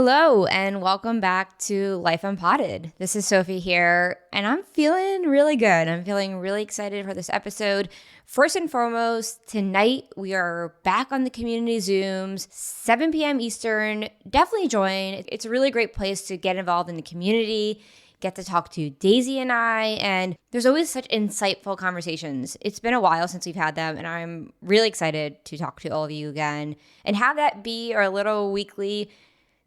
Hello, and welcome back to Life Unpotted. This is Sophie here, and I'm feeling really good. I'm feeling really excited for this episode. First and foremost, tonight we are back on the community Zooms, 7 p.m. Eastern. Definitely join. It's a really great place to get involved in the community, get to talk to Daisy and I, and there's always such insightful conversations. It's been a while since we've had them, and I'm really excited to talk to all of you again and have that be our little weekly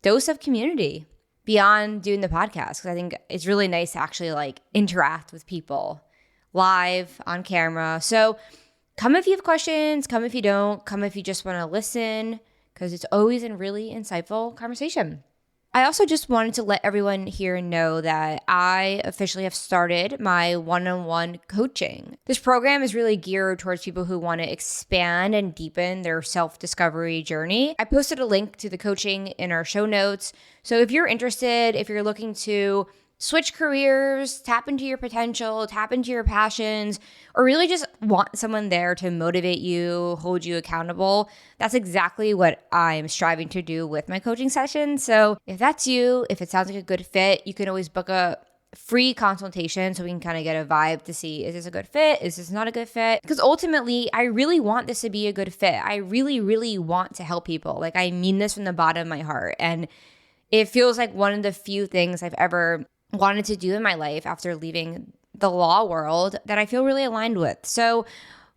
dose of community beyond doing the podcast, because I think it's really nice to actually interact with people live on camera. So come if you have questions, come if you don't, come if you just want to listen, because it's always a really insightful conversation. I also just wanted to let everyone here know that I officially have started my one-on-one coaching. This program is really geared towards people who want to expand and deepen their self-discovery journey. I posted a link to the coaching in our show notes. So if you're interested, if you're looking to switch careers, tap into your potential, tap into your passions, or really just want someone there to motivate you, hold you accountable, that's exactly what I'm striving to do with my coaching session. So if that's you, if it sounds like a good fit, you can always book a free consultation so we can kind of get a vibe to see, is this a good fit? Is this not a good fit? Because ultimately, I really want this to be a good fit. I really, really want to help people. I mean this from the bottom of my heart. And it feels like one of the few things I've ever wanted to do in my life after leaving the law world that I feel really aligned with. So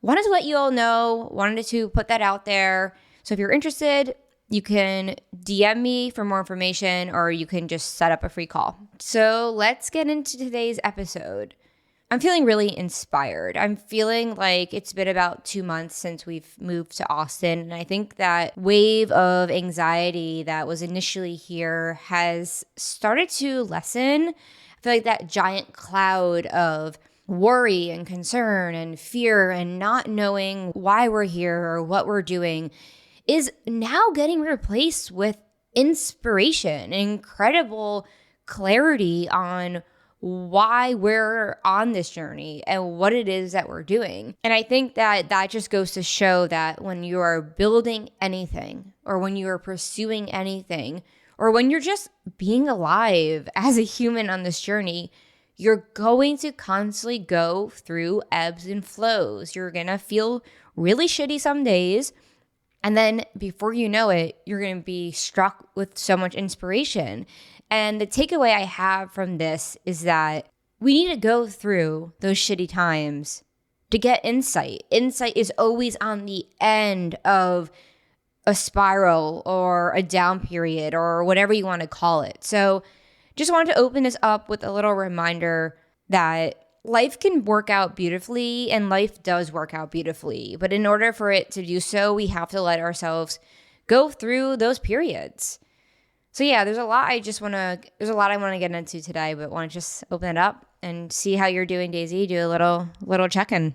wanted to let you all know, wanted to put that out there. So if you're interested, you can DM me for more information, or you can just set up a free call. So let's get into today's episode. I'm feeling really inspired. I'm feeling like it's been about 2 months since we've moved to Austin. And I think that wave of anxiety that was initially here has started to lessen. I feel like that giant cloud of worry and concern and fear and not knowing why we're here or what we're doing is now getting replaced with inspiration, incredible clarity on why we're on this journey and what it is that we're doing. And I think that just goes to show that when you are building anything, or when you are pursuing anything, or when you're just being alive as a human on this journey, you're going to constantly go through ebbs and flows. You're going to feel really shitty some days. And then before you know it, you're going to be struck with so much inspiration. And the takeaway I have from this is that we need to go through those shitty times to get insight. Insight is always on the end of a spiral or a down period or whatever you want to call it. So just wanted to open this up with a little reminder that life can work out beautifully, and life does work out beautifully. But in order for it to do so, we have to let ourselves go through those periods. So yeah, there's a lot I want to get into today, but want to just open it up and see how you're doing, Daisy. Do a little check-in.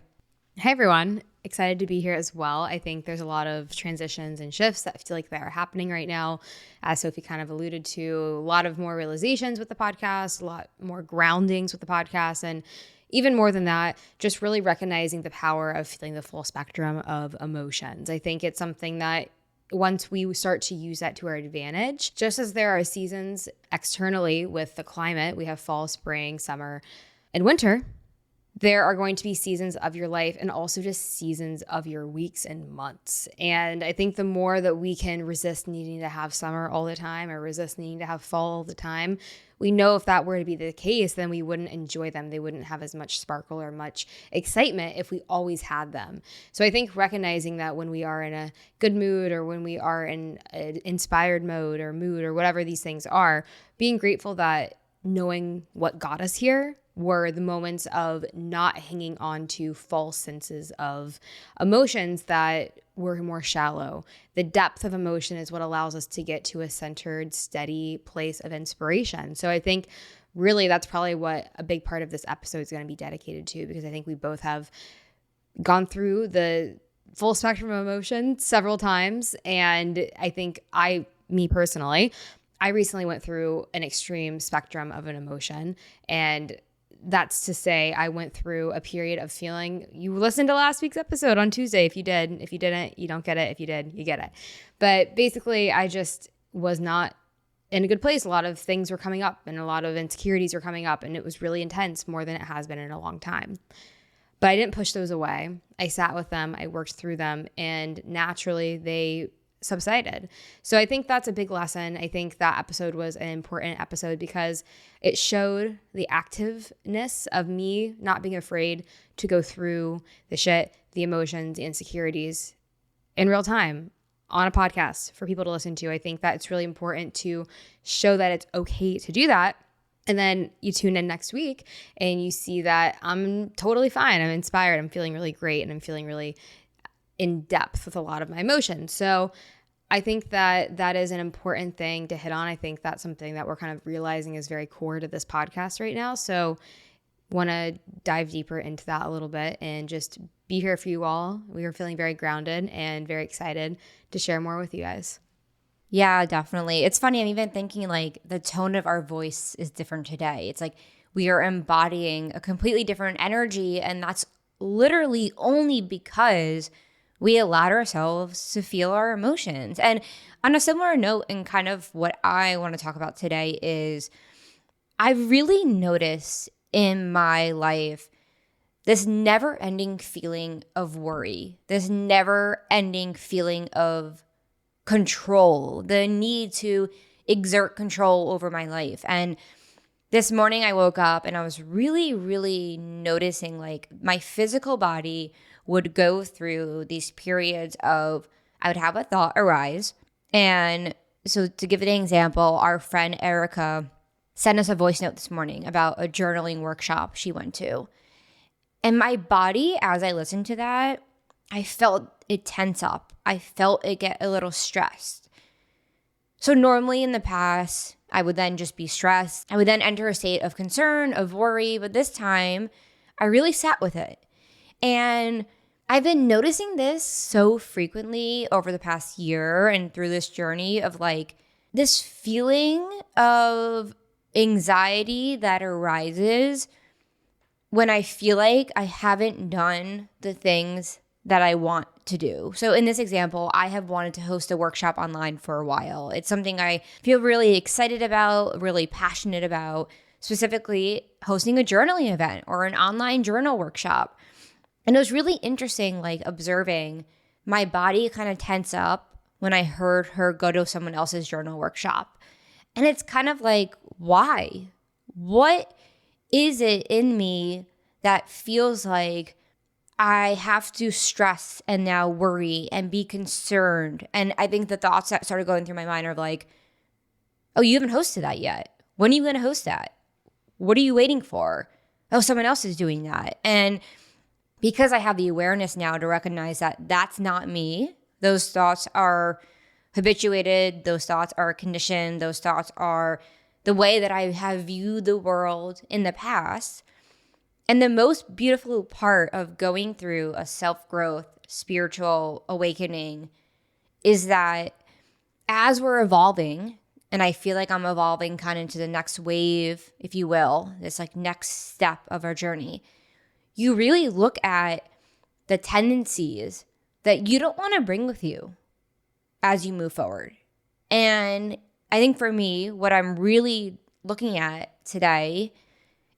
Hey everyone, excited to be here as well. I think there's a lot of transitions and shifts that feel like they are happening right now. As Sophie kind of alluded to, a lot of more realizations with the podcast, a lot more groundings with the podcast, and even more than that, just really recognizing the power of feeling the full spectrum of emotions. I think it's something that once we start to use that to our advantage, just as there are seasons externally with the climate, we have fall, spring, summer, and winter, there are going to be seasons of your life and also just seasons of your weeks and months. And I think the more that we can resist needing to have summer all the time or resist needing to have fall all the time, we know if that were to be the case, then we wouldn't enjoy them. They wouldn't have as much sparkle or much excitement if we always had them. So I think recognizing that when we are in a good mood or when we are in an inspired mode or whatever these things are, being grateful that knowing what got us here were the moments of not hanging on to false senses of emotions that were more shallow. The depth of emotion is what allows us to get to a centered, steady place of inspiration. So I think really that's probably what a big part of this episode is going to be dedicated to, because I think we both have gone through the full spectrum of emotion several times. And I think me personally, I recently went through an extreme spectrum of an emotion, and that's to say I went through a period of feeling, you listened to last week's episode on Tuesday. If you did, if you didn't, you don't get it. If you did, you get it. But basically I just was not in a good place. A lot of things were coming up and a lot of insecurities were coming up, and it was really intense, more than it has been in a long time. But I didn't push those away. I sat with them, I worked through them, and naturally they subsided. So I think that's a big lesson. I think that episode was an important episode because it showed the activeness of me not being afraid to go through the shit, the emotions, the insecurities in real time on a podcast for people to listen to. I think that it's really important to show that it's okay to do that. And then you tune in next week and you see that I'm totally fine. I'm inspired. I'm feeling really great. And I'm feeling really in depth with a lot of my emotions. So I think that that is an important thing to hit on. I think that's something that we're kind of realizing is very core to this podcast right now. So want to dive deeper into that a little bit and just be here for you all. We are feeling very grounded and very excited to share more with you guys. Yeah, definitely. It's funny. I'm even thinking like the tone of our voice is different today. It's like we are embodying a completely different energy. And that's literally only because we allowed ourselves to feel our emotions. And on a similar note, and kind of what I want to talk about today is I've really noticed in my life this never ending feeling of worry, this never ending feeling of control, the need to exert control over my life. And this morning I woke up and I was really, really noticing like my physical body would go through these periods of, I would have a thought arise. And so to give an example, our friend Erica sent us a voice note this morning about a journaling workshop she went to. And my body, as I listened to that, I felt it tense up. I felt it get a little stressed. So normally in the past, I would then just be stressed. I would then enter a state of concern, of worry. But this time, I really sat with it. And I've been noticing this so frequently over the past year and through this journey of like this feeling of anxiety that arises when I feel like I haven't done the things that I want to do. So in this example, I have wanted to host a workshop online for a while. It's something I feel really excited about, really passionate about, specifically hosting a journaling event or an online journal workshop. And it was really interesting, like observing my body kind of tense up when I heard her go to someone else's journal workshop. And it's kind of like, why? What is it in me that feels like I have to stress and now worry and be concerned? And I think the thoughts that started going through my mind are like, oh, you haven't hosted that yet. When are you going to host that? What are you waiting for? Oh, someone else is doing that. And because I have the awareness now to recognize that that's not me, those thoughts are habituated, those thoughts are conditioned, those thoughts are the way that I have viewed the world in the past. And the most beautiful part of going through a self-growth, spiritual awakening is that as we're evolving, and I feel like I'm evolving kind of into the next wave, if you will, this like next step of our journey, you really look at the tendencies that you don't want to bring with you as you move forward. And I think for me, what I'm really looking at today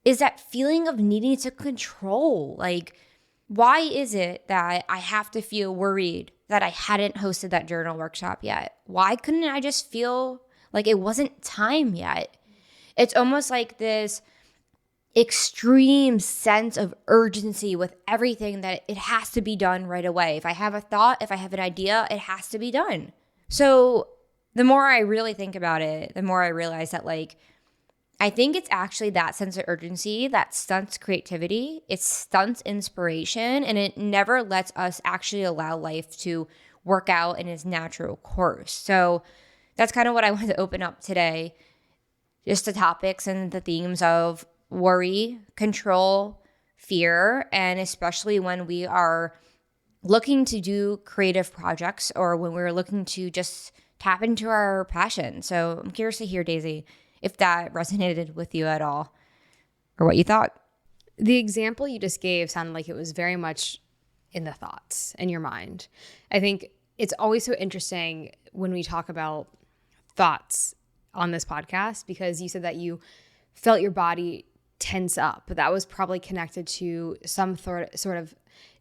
is that feeling of needing to control. Like, why is it that I have to feel worried that I hadn't hosted that journal workshop yet? Why couldn't I just feel like it wasn't time yet? It's almost like this extreme sense of urgency with everything that it has to be done right away. If I have a thought, if I have an idea, it has to be done. So the more I really think about it, the more I realize that like, I think it's actually that sense of urgency that stunts creativity, it stunts inspiration, and it never lets us actually allow life to work out in its natural course. So that's kind of what I wanted to open up today, just the topics and the themes of worry, control, fear, and especially when we are looking to do creative projects or when we're looking to just tap into our passion. So I'm curious to hear, Daisy, if that resonated with you at all or what you thought. The example you just gave sounded like it was very much in the thoughts in your mind. I think it's always so interesting when we talk about thoughts. on this podcast because you said that you felt your body tense up. That was probably connected to some sort of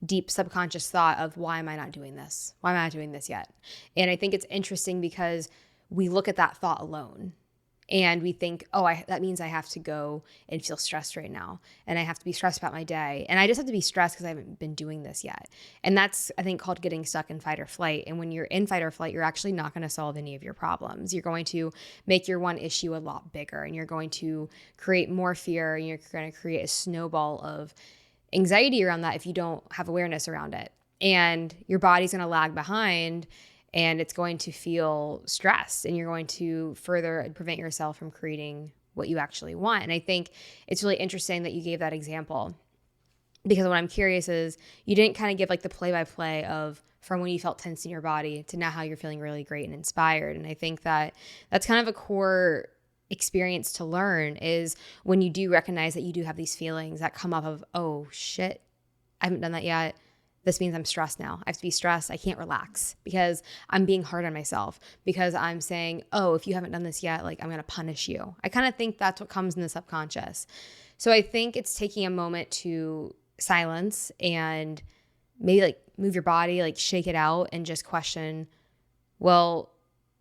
deep subconscious thought of, why am I not doing this? Why am I not doing this yet? And I think it's interesting because we look at that thought alone and we think, oh, that means I have to go and feel stressed right now. And I have to be stressed about my day. And I just have to be stressed because I haven't been doing this yet. And that's, I think, called getting stuck in fight or flight. And when you're in fight or flight, you're actually not going to solve any of your problems. You're going to make your one issue a lot bigger, and you're going to create more fear, and you're going to create a snowball of anxiety around that if you don't have awareness around it. And your body's going to lag behind, and it's going to feel stressed, and you're going to further prevent yourself from creating what you actually want. And I think it's really interesting that you gave that example, because what I'm curious is you didn't kind of give like the play-by-play of from when you felt tense in your body to now how you're feeling really great and inspired. And I think that that's kind of a core experience to learn, is when you do recognize that you do have these feelings that come up of, oh shit, I haven't done that yet. This means I'm stressed now. I have to be stressed. I can't relax because I'm being hard on myself, because I'm saying, oh, if you haven't done this yet, like I'm going to punish you. I kind of think that's what comes in the subconscious. So I think it's taking a moment to silence and maybe like move your body, like shake it out and just question, well,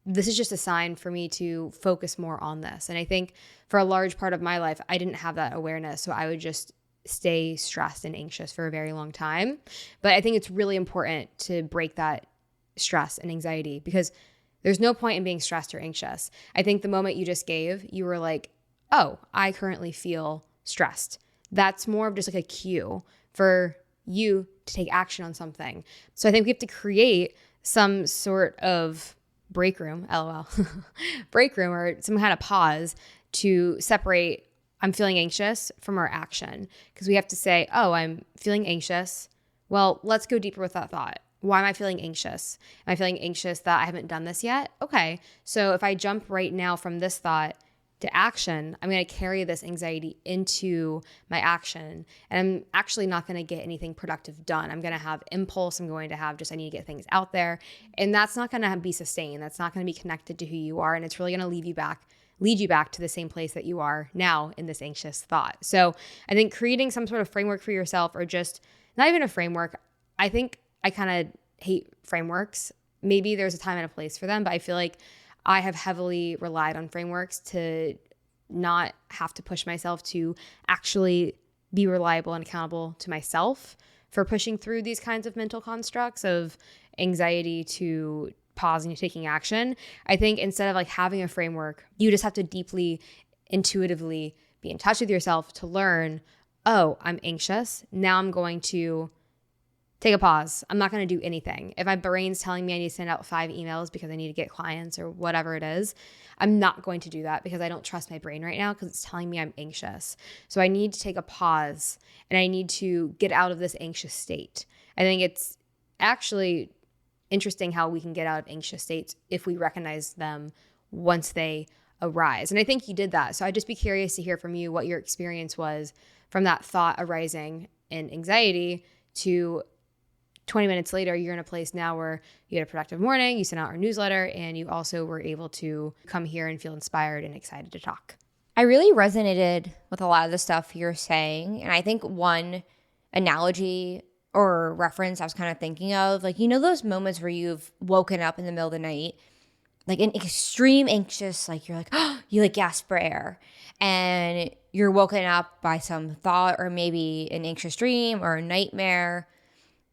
this is just a sign for me to focus more on this. And I think for a large part of my life, I didn't have that awareness. So I would just stay stressed and anxious for a very long time. But I think it's really important to break that stress and anxiety, because there's no point in being stressed or anxious. I think the moment you just gave, you were like, oh, I currently feel stressed. That's more of just like a cue for you to take action on something. So I think we have to create some sort of break room, LOL, break room, or some kind of pause to separate I'm feeling anxious from our action. Because we have to say, oh, I'm feeling anxious. Well, let's go deeper with that thought. Why am I feeling anxious? Am I feeling anxious that I haven't done this yet? Okay. So if I jump right now from this thought to action, I'm going to carry this anxiety into my action. And I'm actually not going to get anything productive done. I'm going to have impulse. I'm going to have just, I need to get things out there. And that's not going to be sustained. That's not going to be connected to who you are. And it's really going to lead you back to the same place that you are now in this anxious thought. So I think creating some sort of framework for yourself, or just not even a framework. I think I kind of hate frameworks. Maybe there's a time and a place for them, but I feel like I have heavily relied on frameworks to not have to push myself to actually be reliable and accountable to myself for pushing through these kinds of mental constructs of anxiety to pausing and taking action. I think instead of like having a framework, you just have to deeply, intuitively be in touch with yourself to learn, oh, I'm anxious. Now I'm going to take a pause. I'm not going to do anything. If my brain's telling me I need to send out 5 emails because I need to get clients or whatever it is, I'm not going to do that because I don't trust my brain right now because it's telling me I'm anxious. So I need to take a pause and I need to get out of this anxious state. I think it's actually interesting how we can get out of anxious states if we recognize them once they arise. And I think you did that. So I'd just be curious to hear from you what your experience was from that thought arising in anxiety to 20 minutes later, you're in a place now where you had a productive morning, you sent out our newsletter, and you also were able to come here and feel inspired and excited to talk. I really resonated with a lot of the stuff you're saying. And I think one analogy or reference I was kind of thinking of, like, you know, those moments where you've woken up in the middle of the night, like an extreme anxious, like you're like, oh, you like gasp for air, and you're woken up by some thought or maybe an anxious dream or a nightmare.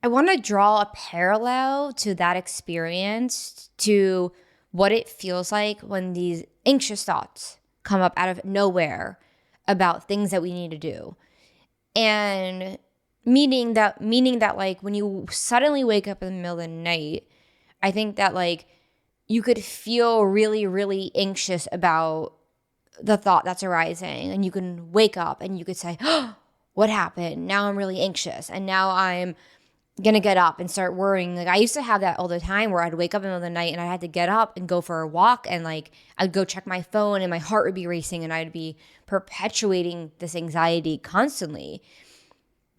I want to draw a parallel to that experience to what it feels like when these anxious thoughts come up out of nowhere about things that we need to do. And meaning that like when you suddenly wake up in the middle of the night, I think that like you could feel really, really anxious about the thought that's arising, and you can wake up and you could say, oh, what happened? Now I'm really anxious, and now I'm gonna get up and start worrying. Like I used to have that all the time where I'd wake up in the middle of the night and I had to get up and go for a walk, and like I'd go check my phone and my heart would be racing and I'd be perpetuating this anxiety constantly.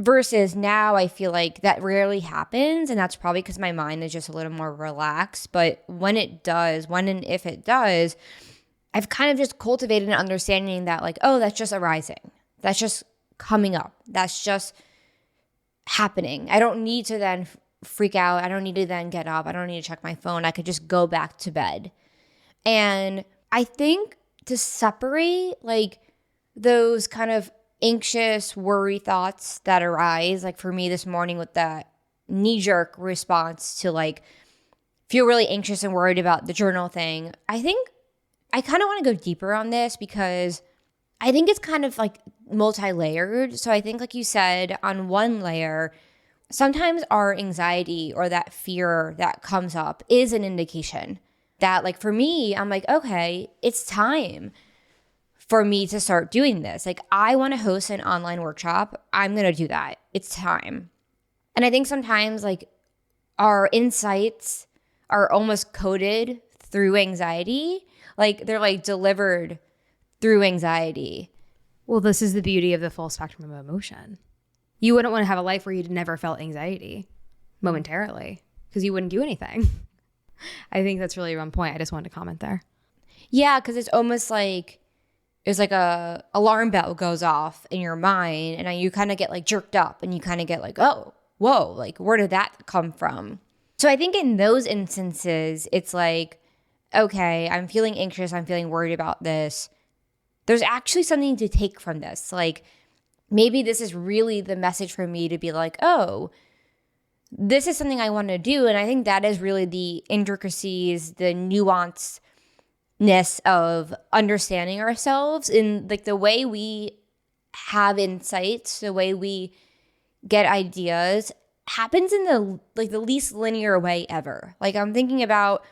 Versus now I feel like that rarely happens, and that's probably because my mind is just a little more relaxed. But when it does, when and if it does, I've kind of just cultivated an understanding that like, oh, that's just arising. That's just coming up. That's just happening. I don't need to then freak out. I don't need to then get up. I don't need to check my phone. I could just go back to bed. And I think to separate like those kind of anxious worry thoughts that arise, like for me this morning with that knee-jerk response to like feel really anxious and worried about the journal thing, I think I kind of want to go deeper on this because I think it's kind of like multi-layered. So I think like you said, on one layer, sometimes our anxiety or that fear that comes up is an indication that like for me, I'm like, okay, it's time for me to start doing this. Like I want to host an online workshop. I'm going to do that. It's time. And I think sometimes like our insights are almost coded through anxiety. Like they're like delivered through anxiety. Well, this is the beauty of the full spectrum of emotion. You wouldn't want to have a life where you never felt anxiety momentarily because you wouldn't do anything. I think that's really one point. I just wanted to comment there. Yeah, because it's almost like it's like a alarm bell goes off in your mind and you kind of get like jerked up and you kind of get like, oh, whoa, like where did that come from? So I think in those instances, it's like, okay, I'm feeling anxious. I'm feeling worried about this. There's actually something to take from this. Like maybe this is really the message for me to be like, oh, this is something I want to do. And I think that is really the intricacies, the nuanceness of understanding ourselves in like the way we have insights, the way we get ideas happens in the least linear way ever. Like I'm thinking about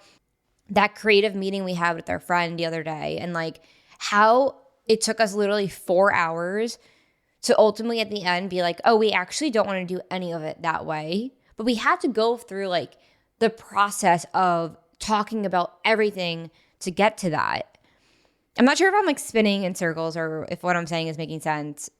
that creative meeting we had with our friend the other day and like how it took us literally 4 hours to ultimately at the end be like, oh, we actually don't want to do any of it that way. But we had to go through like the process of talking about everything to get to that. I'm not sure if I'm like spinning in circles or if what I'm saying is making sense.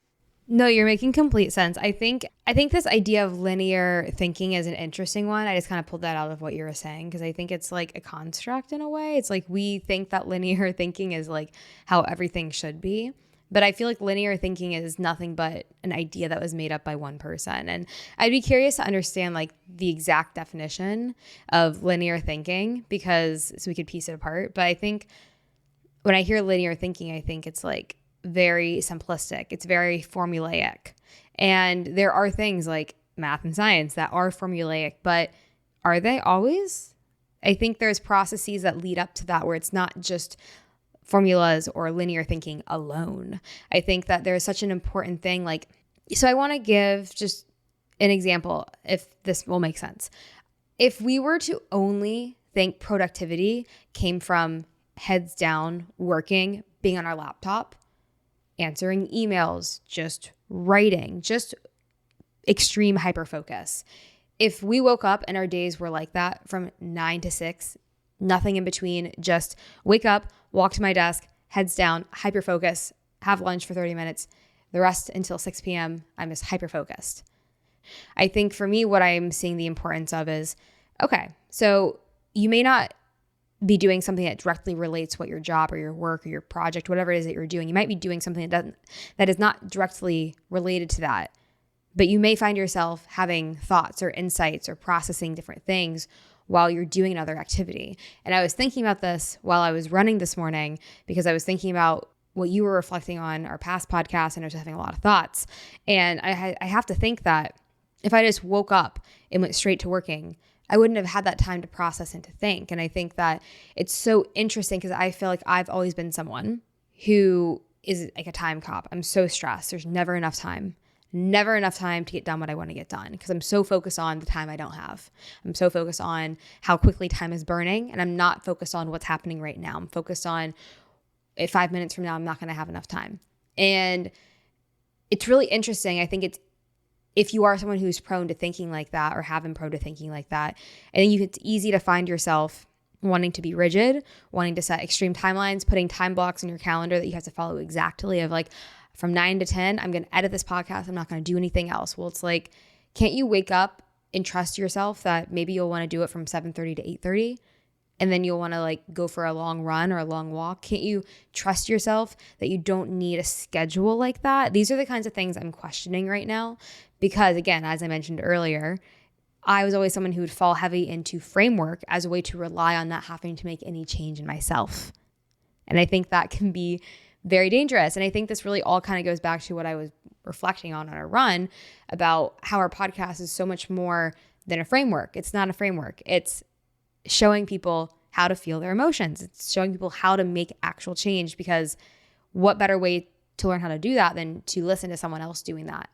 No, you're making complete sense. I think this idea of linear thinking is an interesting one. I just kind of pulled that out of what you were saying because I think it's like a construct in a way. It's like we think that linear thinking is like how everything should be. But I feel like linear thinking is nothing but an idea that was made up by one person. And I'd be curious to understand like the exact definition of linear thinking because so we could piece it apart. But I think when I hear linear thinking, I think it's like very simplistic. It's very formulaic. And there are things like math and science that are formulaic, but are they always? I think there's processes that lead up to that where it's not just formulas or linear thinking alone. I think that there's such an important thing. Like, so I want to give just an example, if this will make sense. If we were to only think productivity came from heads down, working, being on our laptop, answering emails, just writing, just extreme hyper-focus. If we woke up and our days were like that from 9 to 6, nothing in between, just wake up, walk to my desk, heads down, hyper-focus, have lunch for 30 minutes, the rest until 6 p.m., I'm just hyper-focused. I think for me, what I'm seeing the importance of is, okay, so you may not be doing something that directly relates what your job or your work or your project, whatever it is that you're doing. You might be doing something that is not directly related to that, but you may find yourself having thoughts or insights or processing different things while you're doing another activity. And I was thinking about this while I was running this morning because I was thinking about what you were reflecting on our past podcast and I was having a lot of thoughts. And I have to think that if I just woke up and went straight to working, I wouldn't have had that time to process and to think. And I think that it's so interesting because I feel like I've always been someone who is like a time cop. I'm so stressed. There's never enough time to get done what I want to get done because I'm so focused on the time I don't have. I'm so focused on how quickly time is burning and I'm not focused on what's happening right now. I'm focused on 5 minutes from now, I'm not going to have enough time. And it's really interesting. I think if you are someone who's prone to thinking like that or have been prone to thinking like that, I think it's easy to find yourself wanting to be rigid, wanting to set extreme timelines, putting time blocks in your calendar that you have to follow exactly of like from 9 to 10, I'm going to edit this podcast. I'm not going to do anything else. Well, it's like, can't you wake up and trust yourself that maybe you'll want to do it from 7:30 to 8:30 and then you'll want to like go for a long run or a long walk? Can't you trust yourself that you don't need a schedule like that? These are the kinds of things I'm questioning right now because, again, as I mentioned earlier, I was always someone who would fall heavy into framework as a way to rely on not having to make any change in myself. And I think that can be very dangerous. And I think this really all kind of goes back to what I was reflecting on our run about how our podcast is so much more than a framework. It's not a framework. It's showing people how to feel their emotions. It's showing people how to make actual change, because what better way to learn how to do that than to listen to someone else doing that?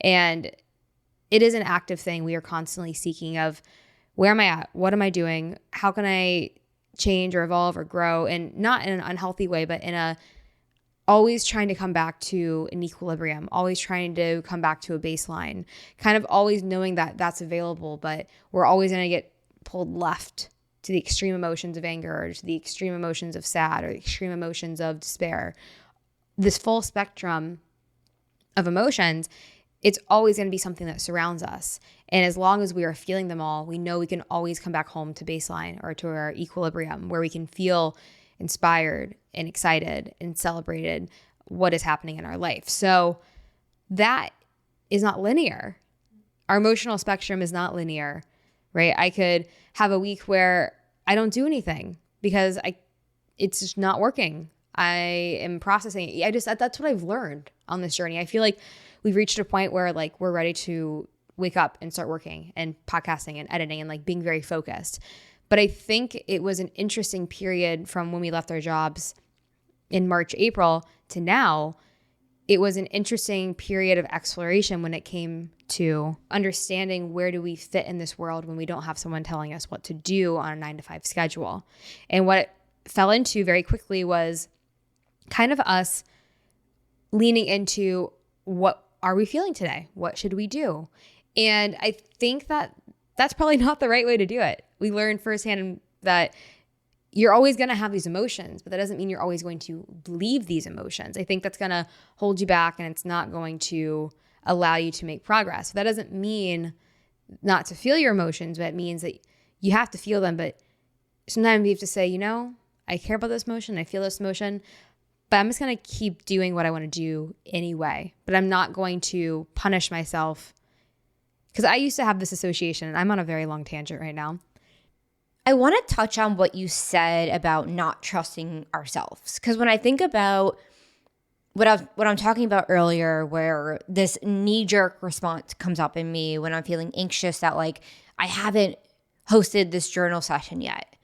And it is an active thing. We are constantly seeking of, where am I at? What am I doing? How can I change or evolve or grow? And not in an unhealthy way, but in a always trying to come back to an equilibrium, always trying to come back to a baseline, kind of always knowing that that's available, but we're always going to get pulled left to the extreme emotions of anger or to the extreme emotions of sad or the extreme emotions of despair. This full spectrum of emotions, it's always going to be something that surrounds us. And as long as we are feeling them all, we know we can always come back home to baseline or to our equilibrium where we can feel inspired and excited and celebrated what is happening in our life. So that is not linear. Our emotional spectrum is not linear, right? I could have a week where I don't do anything because it's just not working. I am processing it. That's what I've learned on this journey. I feel like we've reached a point where like we're ready to wake up and start working and podcasting and editing and like being very focused. But I think it was an interesting period from when we left our jobs in March, April to now. It was an interesting period of exploration when it came to understanding where do we fit in this world when we don't have someone telling us what to do on a 9-to-5 schedule. And what it fell into very quickly was kind of us leaning into, what are we feeling today? What should we do? And I think that that's probably not the right way to do it. We learned firsthand that you're always going to have these emotions, but that doesn't mean you're always going to leave these emotions. I think that's going to hold you back and it's not going to allow you to make progress. That doesn't mean not to feel your emotions, but it means that you have to feel them. But sometimes you have to say, you know, I care about this emotion, I feel this emotion, but I'm just going to keep doing what I want to do anyway. But I'm not going to punish myself, because I used to have this association, and I'm on a very long tangent right now. I want to touch on what you said about not trusting ourselves. Because when I think about what I'm talking about earlier, where this knee-jerk response comes up in me when I'm feeling anxious that like I haven't hosted this journal session yet.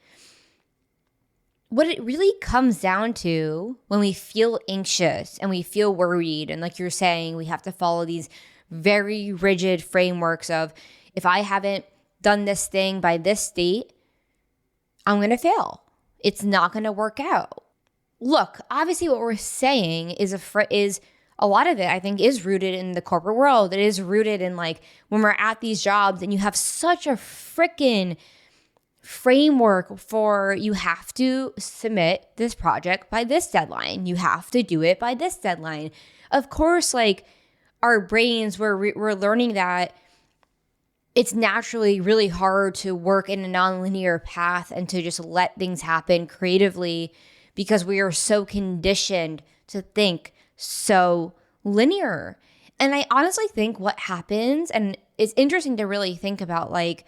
What it really comes down to when we feel anxious and we feel worried, and like you're saying, we have to follow these very rigid frameworks of, if I haven't done this thing by this date, I'm going to fail. It's not going to work out. Look, obviously what we're saying is a lot of it, I think, is rooted in the corporate world. It is rooted in like when we're at these jobs and you have such a freaking framework for, you have to submit this project by this deadline. You have to do it by this deadline. Of course, like our brains, we're learning that it's naturally really hard to work in a nonlinear path and to just let things happen creatively, because we are so conditioned to think so linear. And I honestly think what happens, and it's interesting to really think about, like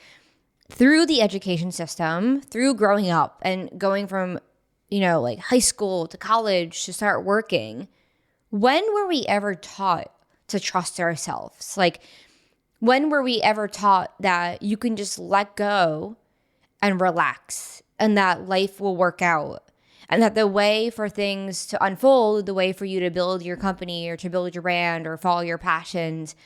through the education system, through growing up and going from, you know, like high school to college to start working, when were we ever taught to trust ourselves? Like, when were we ever taught that you can just let go and relax and that life will work out, and that the way for things to unfold, the way for you to build your company or to build your brand or follow your passions,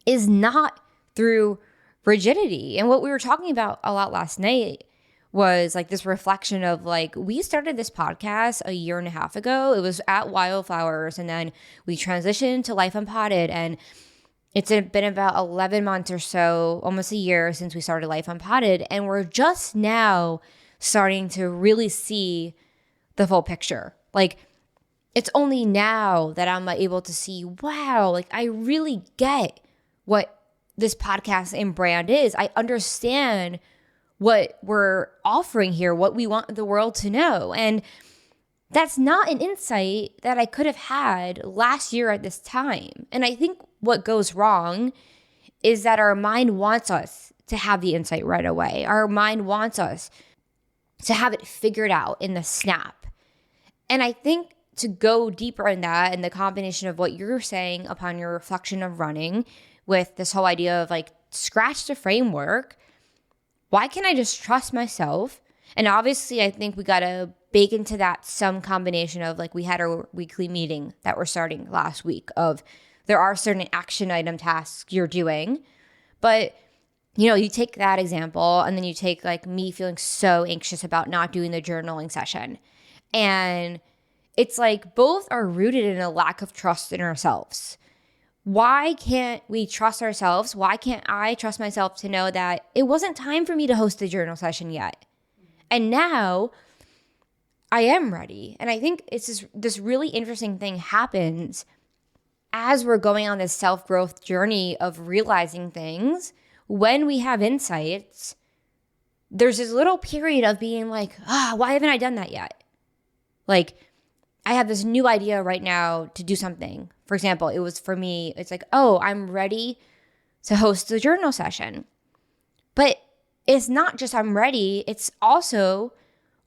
is not through rigidity? And what we were talking about a lot last night was like this reflection of like, we started this podcast a year and a half ago. It was at Wildflowers, and then we transitioned to Life Unpotted, and it's been about 11 months or so, almost a year since we started Life Unpotted, and we're just now starting to really see the full picture. Like, it's only now that I'm able to see, wow, like I really get what this podcast and brand is. I understand what we're offering here, what we want the world to know. And that's not an insight that I could have had last year at this time. And I think what goes wrong is that our mind wants us to have the insight right away. Our mind wants us to have it figured out in the snap. And I think to go deeper in that and the combination of what you're saying upon your reflection of running with this whole idea of like, scratch the framework, why can't I just trust myself? And obviously, I think we got to bake into that some combination of like, we had our weekly meeting that we're starting last week of there are certain action item tasks you're doing. But, you take that example and then you take like me feeling so anxious about not doing the journaling session. And it's like both are rooted in a lack of trust in ourselves. Why can't we trust ourselves? Why can't I trust myself to know that it wasn't time for me to host the journal session yet? And now I am ready. And I think it's this really interesting thing happens as we're going on this self-growth journey of realizing things. When we have insights, there's this little period of being like, why haven't I done that yet? Like, I have this new idea right now to do something. For example, it was for me, it's like, I'm ready to host a journal session. But it's not just I'm ready, it's also,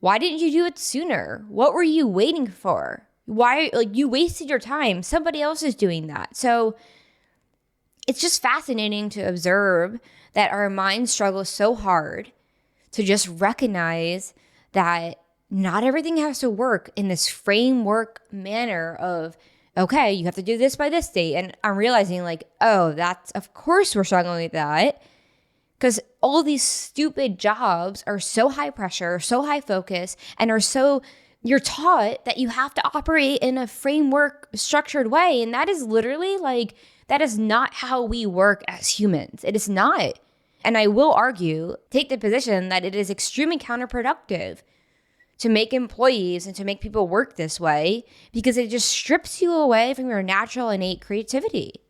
why didn't you do it sooner? What were you waiting for? Why, you wasted your time. Somebody else is doing that. So it's just fascinating to observe that our minds struggle so hard to just recognize that not everything has to work in this framework manner of, okay, you have to do this by this date. And I'm realizing that's, of course we're struggling with that. Because all these stupid jobs are so high pressure, so high focus, and you're taught that you have to operate in a framework structured way. And that is literally that is not how we work as humans. It is not. And I will take the position that it is extremely counterproductive to make employees and to make people work this way because it just strips you away from your natural innate creativity.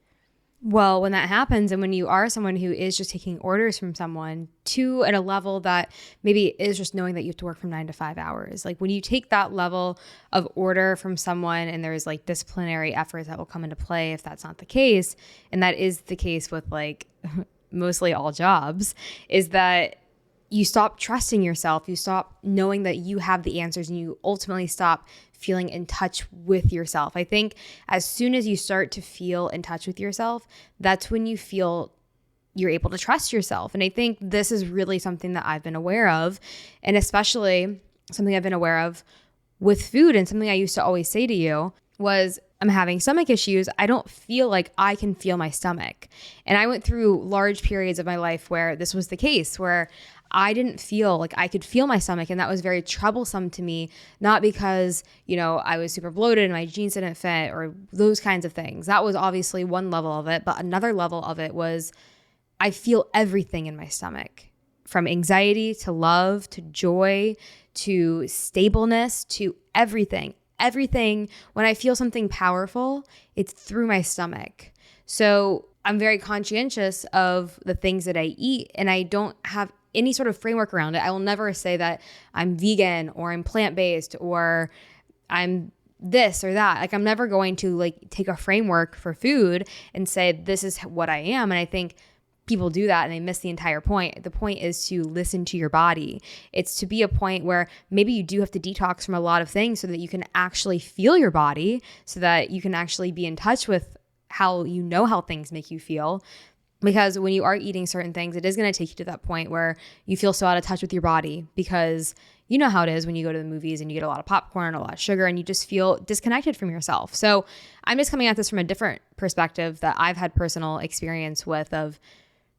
Well, when that happens and when you are someone who is just taking orders from someone at a level that maybe is just knowing that you have to work from 9 to 5 hours, like when you take that level of order from someone and there's like disciplinary efforts that will come into play if that's not the case, and that is the case with like mostly all jobs, is that you stop trusting yourself, you stop knowing that you have the answers, and you ultimately stop feeling in touch with yourself. I think as soon as you start to feel in touch with yourself, that's when you feel you're able to trust yourself. And I think this is really something that I've been aware of, and especially something I've been aware of with food, and something I used to always say to you was, I'm having stomach issues. I don't feel like I can feel my stomach. And I went through large periods of my life where this was the case, where I didn't feel like I could feel my stomach. And that was very troublesome to me, not because, I was super bloated and my jeans didn't fit or those kinds of things. That was obviously one level of it. But another level of it was I feel everything in my stomach, from anxiety to love to joy to stableness to everything. Everything, when I feel something powerful, it's through my stomach. So I'm very conscientious of the things that I eat, and I don't have any sort of framework around it. I will never say that I'm vegan or I'm plant-based or I'm this or that. Like, I'm never going to take a framework for food and say, this is what I am. And I think people do that and they miss the entire point. The point is to listen to your body. It's to be a point where maybe you do have to detox from a lot of things so that you can actually feel your body, so that you can actually be in touch with how things make you feel. Because when you are eating certain things, it is going to take you to that point where you feel so out of touch with your body, because you know how it is when you go to the movies and you get a lot of popcorn, a lot of sugar, and you just feel disconnected from yourself. So I'm just coming at this from a different perspective that I've had personal experience with, of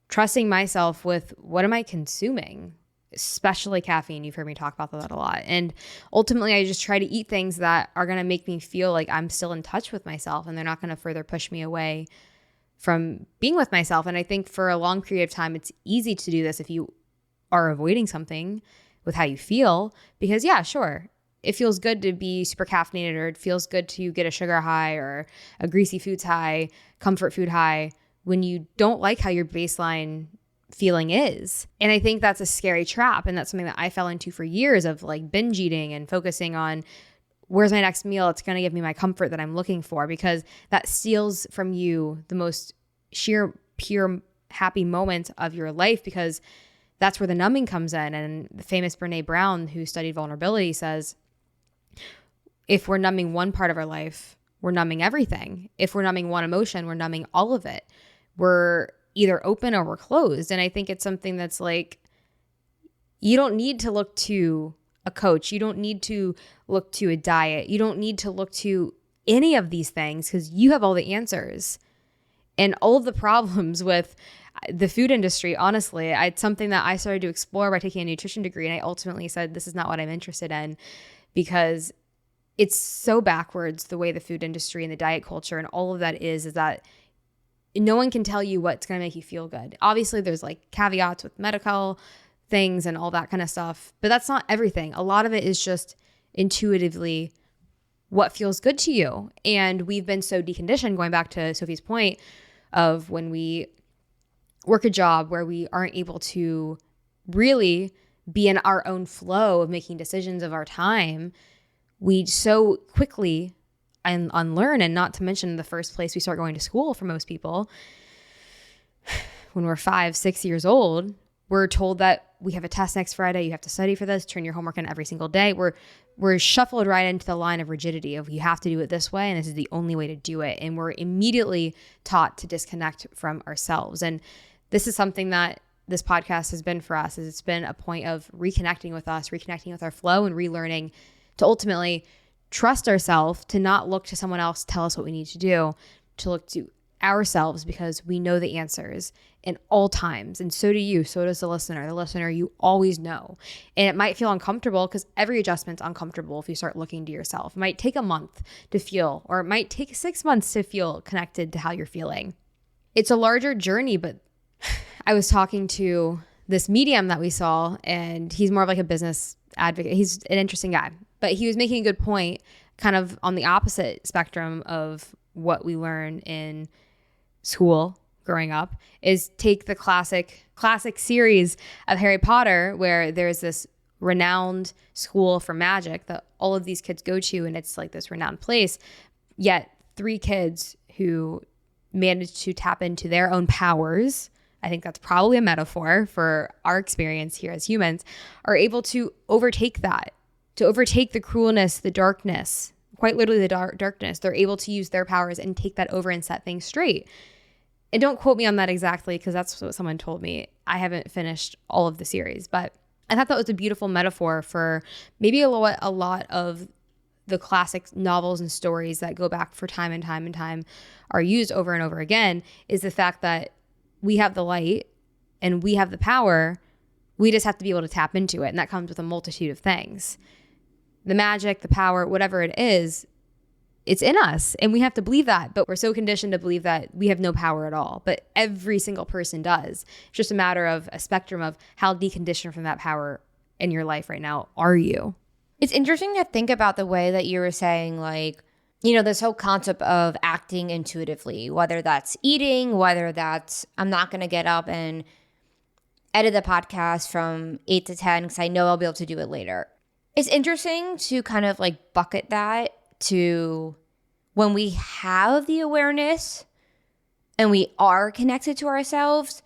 trusting myself with what am I consuming, especially caffeine. You've heard me talk about that a lot. And ultimately, I just try to eat things that are going to make me feel like I'm still in touch with myself, and they're not going to further push me away from being with myself. And I think for a long period of time, it's easy to do this if you are avoiding something with how you feel, because yeah, sure, it feels good to be super caffeinated, or it feels good to get a sugar high or a greasy foods high, comfort food high, when you don't like how your baseline feeling is. And I think that's a scary trap. And that's something that I fell into for years of like binge eating and focusing on where's my next meal? It's going to give me my comfort that I'm looking for, because that steals from you the most sheer, pure, happy moment of your life, because that's where the numbing comes in. And the famous Brene Brown, who studied vulnerability, says, if we're numbing one part of our life, we're numbing everything. If we're numbing one emotion, we're numbing all of it. We're either open or we're closed. And I think it's something that's like, you don't need to look to a coach. You don't need to look to a diet. You don't need to look to any of these things, because you have all the answers. And all of the problems with the food industry, honestly, it's something that I started to explore by taking a nutrition degree. And I ultimately said, this is not what I'm interested in, because it's so backwards, the way the food industry and the diet culture and all of that is that no one can tell you what's going to make you feel good. Obviously, there's like caveats with medical things and all that kind of stuff, but that's not everything. A lot of it is just intuitively what feels good to you. And we've been so deconditioned, going back to Sophie's point of when we work a job where we aren't able to really be in our own flow of making decisions of our time, we so quickly unlearn. And not to mention, the first place we start going to school for most people, when we're 5, 6 years old, we're told that we have a test next Friday. You have to study for this, turn your homework in every single day. We're shuffled right into the line of rigidity of you have to do it this way, and this is the only way to do it. And we're immediately taught to disconnect from ourselves. And this is something that this podcast has been for us, is it's been a point of reconnecting with us, reconnecting with our flow, and relearning to ultimately trust ourselves, to not look to someone else to tell us what we need to do, to look to ourselves, because we know the answers in all times. And so do you. So does the listener. The listener, you always know. And it might feel uncomfortable, because every adjustment's uncomfortable if you start looking to yourself. It might take a month to feel, or it might take 6 months to feel connected to how you're feeling. It's a larger journey, but I was talking to this medium that we saw, and he's more of like a business advocate. He's an interesting guy, but he was making a good point, kind of on the opposite spectrum of what we learn in school growing up, is take the classic series of Harry Potter, where there's this renowned school for magic that all of these kids go to, and it's like this renowned place, yet 3 kids who managed to tap into their own powers, I think that's probably a metaphor for our experience here as humans, are able to overtake that, to overtake the cruelness, the darkness, quite literally the darkness. They're able to use their powers and take that over and set things straight. And don't quote me on that exactly, because that's what someone told me. I haven't finished all of the series, but I thought that was a beautiful metaphor for maybe a lot of the classic novels and stories that go back for time and time and time are used over and over again, is the fact that we have the light and we have the power. We just have to be able to tap into it. And that comes with a multitude of things. The magic, the power, whatever it is, it's in us, and we have to believe that. But we're so conditioned to believe that we have no power at all. But every single person does. It's just a matter of a spectrum of how deconditioned from that power in your life right now are you. It's interesting to think about the way that you were saying, like, you know, this whole concept of acting intuitively, whether that's eating, whether that's I'm not going to get up and edit the podcast from 8 to 10 because I know I'll be able to do it later. It's interesting to kind of like bucket that to when we have the awareness and we are connected to ourselves,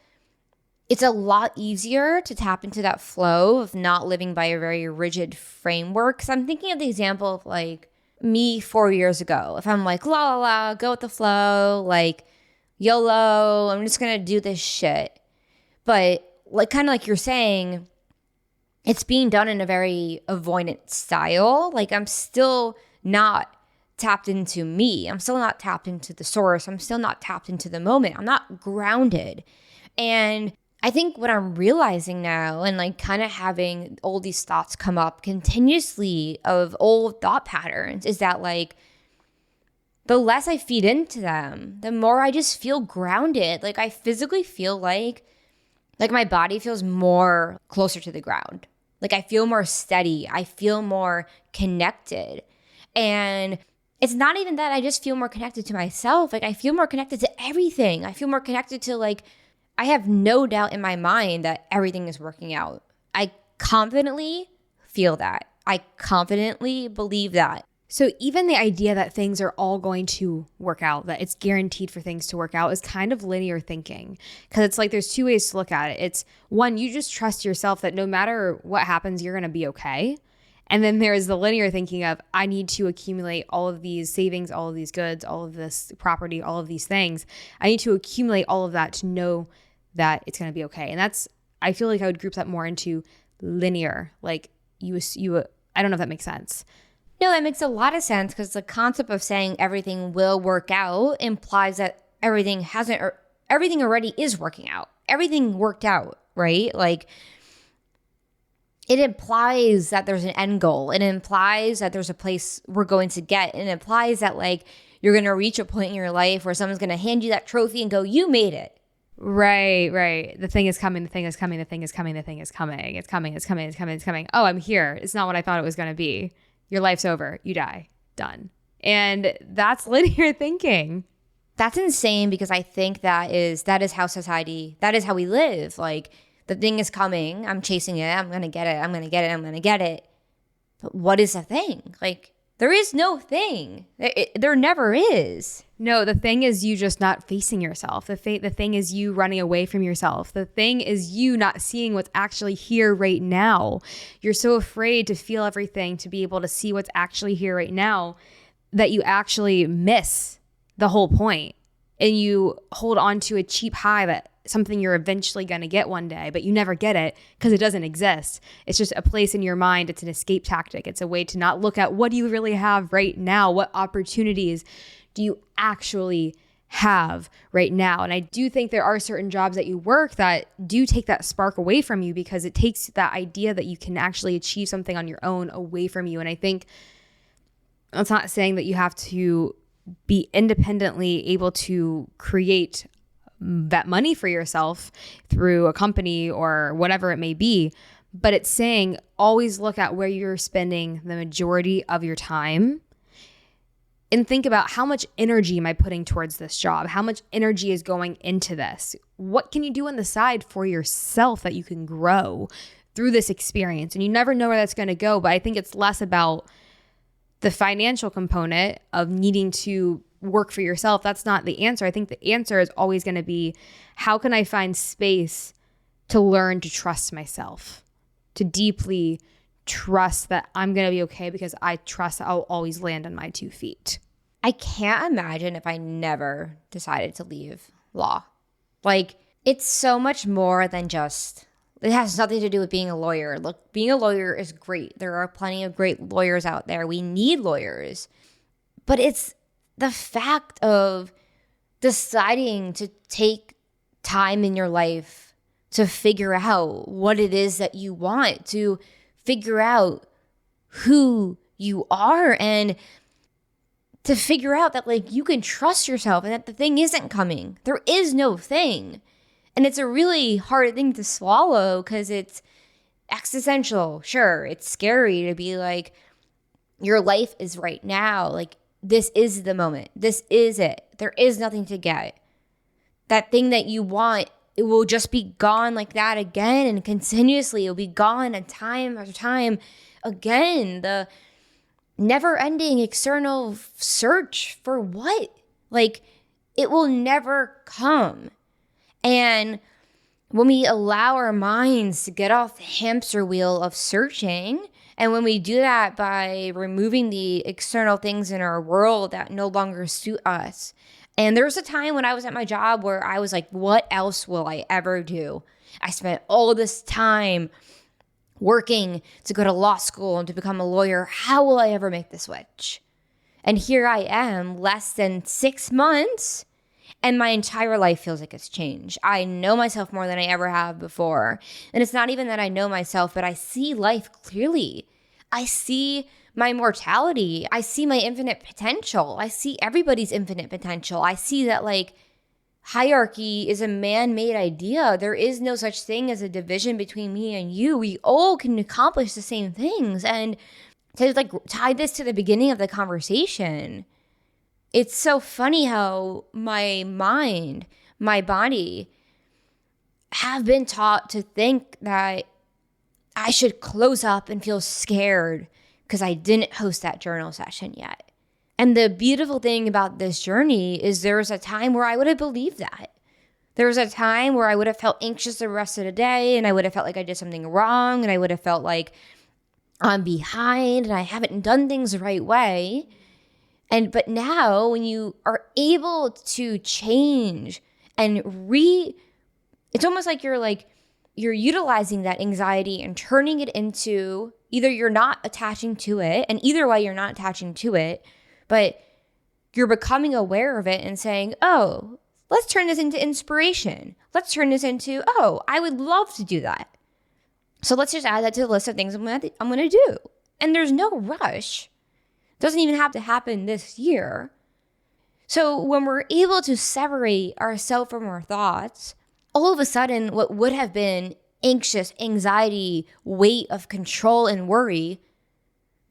it's a lot easier to tap into that flow of not living by a very rigid framework. Because I'm thinking of the example of like me 4 years ago. If I'm like, la la la, go with the flow, like YOLO, I'm just going to do this shit. But like kind of like you're saying, it's being done in a very avoidant style. Like I'm still not tapped into me. I'm still not tapped into the source. I'm still not tapped into the moment. I'm not grounded. And I think what I'm realizing now, and like kind of having all these thoughts come up continuously of old thought patterns, is that like the less I feed into them, the more I just feel grounded. Like I physically feel like my body feels more closer to the ground. Like I feel more steady. I feel more connected. And it's not even that I just feel more connected to myself. Like I feel more connected to everything. I feel more connected to like I have no doubt in my mind that everything is working out. I confidently feel that. I confidently believe that. So even the idea that things are all going to work out, that it's guaranteed for things to work out, is kind of linear thinking. Because it's like there's two ways to look at it. It's one, you just trust yourself that no matter what happens, you're going to be okay. And then there's the linear thinking of, I need to accumulate all of these savings, all of these goods, all of this property, all of these things. I need to accumulate all of that to know that it's going to be okay. And that's, I feel like I would group that more into linear. Like you, I don't know if that makes sense. No, that makes a lot of sense, because the concept of saying everything will work out implies that everything hasn't, or everything already is working out. Everything worked out, right? Like, it implies that there's an end goal. It implies that there's a place we're going to get. It implies that, like, you're going to reach a point in your life where someone's going to hand you that trophy and go, you made it. Right. The thing is coming. The thing is coming. The thing is coming. The thing is coming. It's coming. It's coming. It's coming. It's coming. Oh, I'm here. It's not what I thought it was going to be. Your life's over. You die. Done. And that's linear thinking. That's insane, because I think that is how society, that is how we live. Like, the thing is coming. I'm chasing it. I'm going to get it. I'm going to get it. I'm going to get it. But what is a thing? Like, there is no thing. There never is. No, the thing is you just not facing yourself. The thing is you running away from yourself. The thing is you not seeing what's actually here right now. You're so afraid to feel everything, to be able to see what's actually here right now, that you actually miss the whole point. And you hold on to a cheap high, that something you're eventually going to get one day, but you never get it because it doesn't exist. It's just a place in your mind. It's an escape tactic. It's a way to not look at what do you really have right now? What opportunities do you actually have right now? And I do think there are certain jobs that you work that do take that spark away from you, because it takes that idea that you can actually achieve something on your own away from you. And I think that's not saying that you have to be independently able to create that money for yourself through a company or whatever it may be. But it's saying always look at where you're spending the majority of your time and think about, how much energy am I putting towards this job? How much energy is going into this? What can you do on the side for yourself that you can grow through this experience? And you never know where that's going to go. But I think it's less about the financial component of needing to work for yourself. That's not the answer. I think the answer is always going to be, how can I find space to learn to trust myself, to deeply trust that I'm going to be okay, because I trust I'll always land on my 2 feet. I can't imagine if I never decided to leave law. Like, it's so much more than just, it has nothing to do with being a lawyer. Look, being a lawyer is great. There are plenty of great lawyers out there. We need lawyers. But it's the fact of deciding to take time in your life to figure out what it is that you want, to figure out who you are, and to figure out that, like, you can trust yourself and that the thing isn't coming. There is no thing. And it's a really hard thing to swallow, because it's existential. Sure, it's scary to be like, your life is right now. Like, this is the moment. This is it. There is nothing to get. That thing that you want, it will just be gone like that again, and continuously it'll be gone, and time after time again. The never-ending external search for what? Like, it will never come. And when we allow our minds to get off the hamster wheel of searching, and when we do that by removing the external things in our world that no longer suit us. And there was a time when I was at my job where I was like, what else will I ever do? I spent all of this time working to go to law school and to become a lawyer. How will I ever make the switch? And here I am, less than 6 months, and my entire life feels like it's changed. I know myself more than I ever have before. And it's not even that I know myself, but I see life clearly. I see my mortality. I see my infinite potential. I see everybody's infinite potential. I see that, like, hierarchy is a man-made idea. There is no such thing as a division between me and you. We all can accomplish the same things. And to, like, tie this to the beginning of the conversation, it's so funny how my mind, my body, have been taught to think that I should close up and feel scared because I didn't host that journal session yet. And the beautiful thing about this journey is there was a time where I would have believed that. There was a time where I would have felt anxious the rest of the day, and I would have felt like I did something wrong, and I would have felt like I'm behind and I haven't done things the right way. But now when you are able to change and it's almost like you're utilizing that anxiety and turning it into either you're not attaching to it, and either way you're not attaching to it, but you're becoming aware of it and saying, oh, let's turn this into inspiration. Let's turn this into, oh, I would love to do that. So let's just add that to the list of things I'm going to do. And there's no rush. It doesn't even have to happen this year. So when we're able to separate ourselves from our thoughts, all of a sudden what would have been anxious, anxiety, weight of control and worry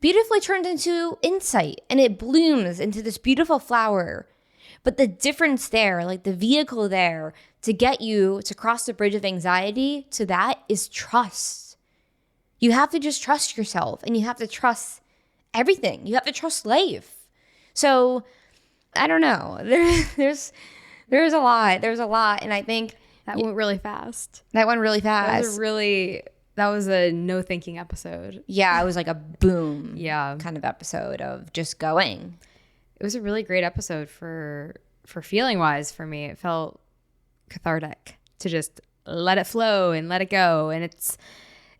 beautifully turns into insight, and it blooms into this beautiful flower. But the difference there, like the vehicle there to get you to cross the bridge of anxiety to that is trust. You have to just trust yourself, and you have to trust everything. You have to trust life. So I don't know. There's a lot. There's a lot. And I think that went really fast. That went really fast. That was a no thinking episode. Yeah, it was like a boom kind of episode of just going. It was a really great episode for feeling wise for me. It felt cathartic to just let it flow and let it go. And it's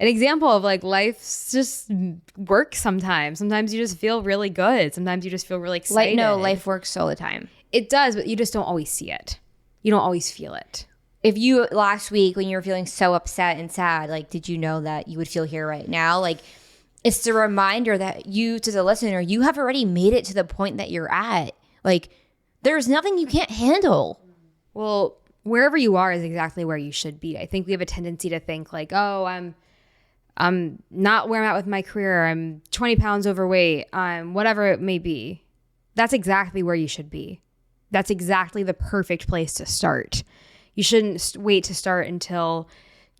an example of like life's just works sometimes. Sometimes you just feel really good. Sometimes you just feel really excited. Life works all the time. It does, but you just don't always see it. You don't always feel it. If you last week when you were feeling so upset and sad, like, did you know that you would feel here right now? Like, it's the reminder that you, to the listener, you have already made it to the point that you're at. Like, there's nothing you can't handle. Well, wherever you are is exactly where you should be. I think we have a tendency to think like, oh, I'm not where I'm at with my career. I'm 20 pounds overweight. I'm whatever it may be. That's exactly where you should be. That's exactly the perfect place to start. You shouldn't wait to start until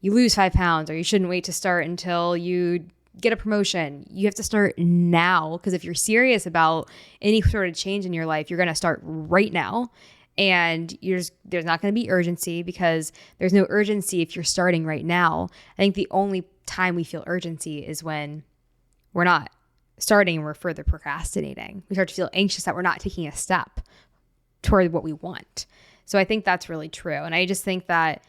you lose 5 pounds, or you shouldn't wait to start until you get a promotion. You have to start now, because if you're serious about any sort of change in your life, you're going to start right now. And there's not going to be urgency, because there's no urgency if you're starting right now. I think the only time we feel urgency is when we're not starting and we're further procrastinating. We start to feel anxious that we're not taking a step toward what we want. So I think that's really true. And I just think that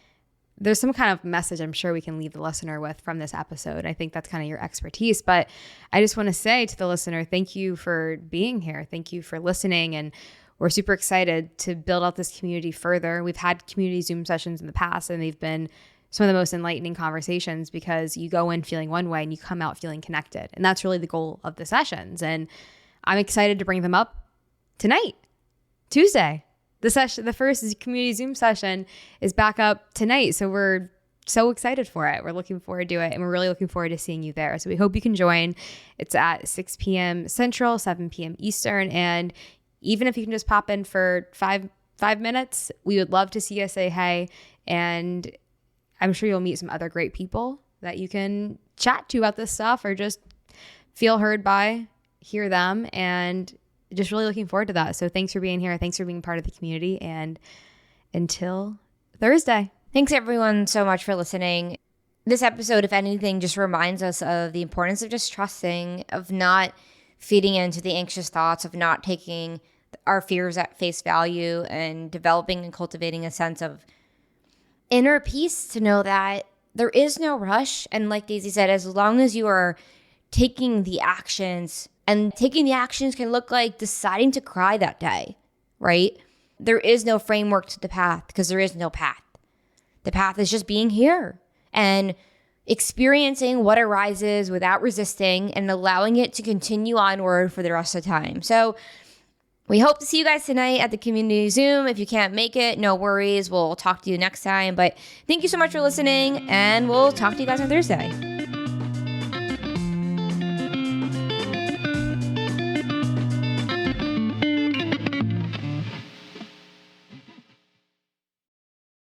there's some kind of message I'm sure we can leave the listener with from this episode. I think that's kind of your expertise. But I just want to say to the listener, thank you for being here. Thank you for listening. And we're super excited to build out this community further. We've had community Zoom sessions in the past, and they've been some of the most enlightening conversations, because you go in feeling one way and you come out feeling connected. And that's really the goal of the sessions. And I'm excited to bring them up tonight, Tuesday. The first community Zoom session is back up tonight. So we're so excited for it. We're looking forward to it. And we're really looking forward to seeing you there. So we hope you can join. It's at 6 p.m. Central, 7 p.m. Eastern. And even if you can just pop in for five minutes, we would love to see you, say hey. And I'm sure you'll meet some other great people that you can chat to about this stuff, or just feel heard by, hear them, and just really looking forward to that. So thanks for being here. Thanks for being part of the community. And until Thursday. Thanks everyone so much for listening. This episode, if anything, just reminds us of the importance of just trusting, of not feeding into the anxious thoughts, of not taking our fears at face value, and developing and cultivating a sense of inner peace to know that there is no rush. And like Daisy said, as long as you are taking the actions, and taking the actions can look like deciding to cry that day, right? There is no framework to the path, because there is no path. The path is just being here and experiencing what arises without resisting, and allowing it to continue onward for the rest of the time. So we hope to see you guys tonight at the community Zoom. If you can't make it, no worries. We'll talk to you next time. But thank you so much for listening, and we'll talk to you guys on Thursday.